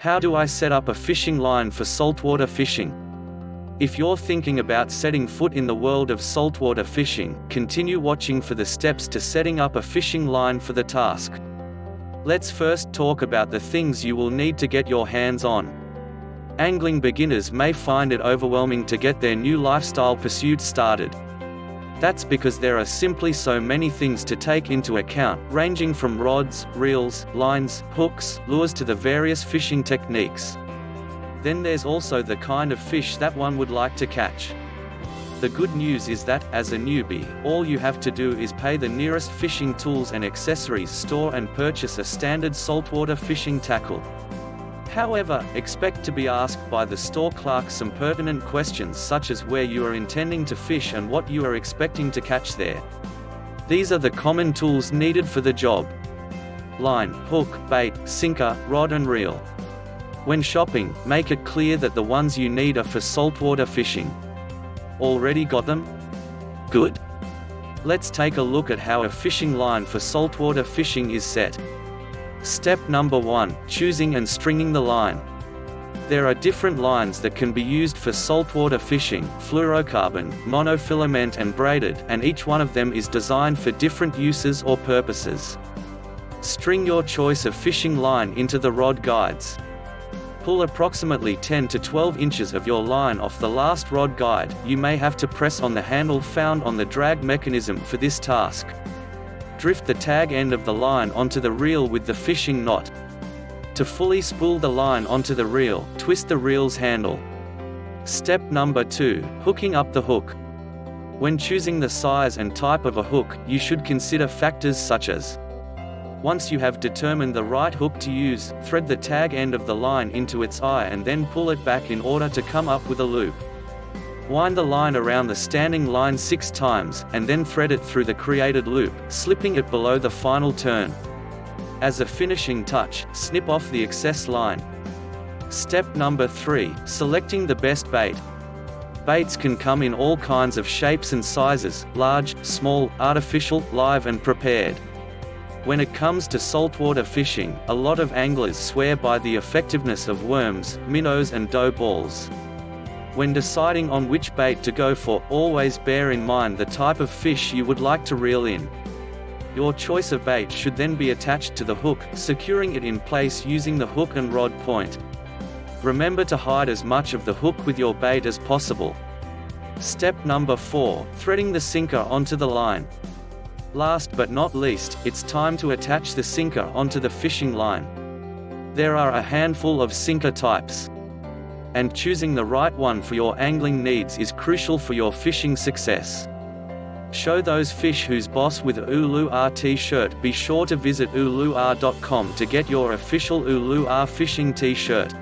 How do I set up a fishing line for saltwater fishing? If you're thinking about setting foot in the world of saltwater fishing, continue watching for the steps to setting up a fishing line for the task. Let's first talk about the things you will need to get your hands on. Angling beginners may find it overwhelming to get their new lifestyle pursuit started. That's because there are simply so many things to take into account, ranging from rods, reels, lines, hooks, lures to the various fishing techniques. Then there's also the kind of fish that one would like to catch. The good news is that, as a newbie, all you have to do is pay the nearest fishing tools and accessories store and purchase a standard saltwater fishing tackle. However, expect to be asked by the store clerk some pertinent questions such as where you are intending to fish and what you are expecting to catch there. These are the common tools needed for the job: line, hook, bait, sinker, rod and reel. When shopping, make it clear that the ones you need are for saltwater fishing. Already got them? Good. Let's take a look at how a fishing line for saltwater fishing is set. Step number 1: choosing and stringing the line. There are different lines that can be used for saltwater fishing: fluorocarbon, monofilament and braided, and each one of them is designed for different uses or purposes. String your choice of fishing line into the rod guides. Pull approximately 10 to 12 inches of your line off the last rod guide. You may have to press on the handle found on the drag mechanism for this task. Drift the tag end of the line onto the reel with the fishing knot. To fully spool the line onto the reel, twist the reel's handle. Step number 2: hooking up the hook. When choosing the size and type of a hook, you should consider factors such as: once you have determined the right hook to use, thread the tag end of the line into its eye and then pull it back in order to come up with a loop. Wind the line around the standing line 6 times, and then thread it through the created loop, slipping it below the final turn. As a finishing touch, snip off the excess line. Step number 3: selecting the best bait. Baits can come in all kinds of shapes and sizes: large, small, artificial, live and prepared. When it comes to saltwater fishing, a lot of anglers swear by the effectiveness of worms, minnows and dough balls. When deciding on which bait to go for, always bear in mind the type of fish you would like to reel in. Your choice of bait should then be attached to the hook, securing it in place using the hook and rod point. Remember to hide as much of the hook with your bait as possible. Step number 4: threading the sinker onto the line. Last but not least, it's time to attach the sinker onto the fishing line. There are a handful of sinker types, and choosing the right one for your angling needs is crucial for your fishing success. Show those fish whose boss with ULUA t-shirt. Be sure to visit ULUA.com to get your official ULUA fishing t-shirt.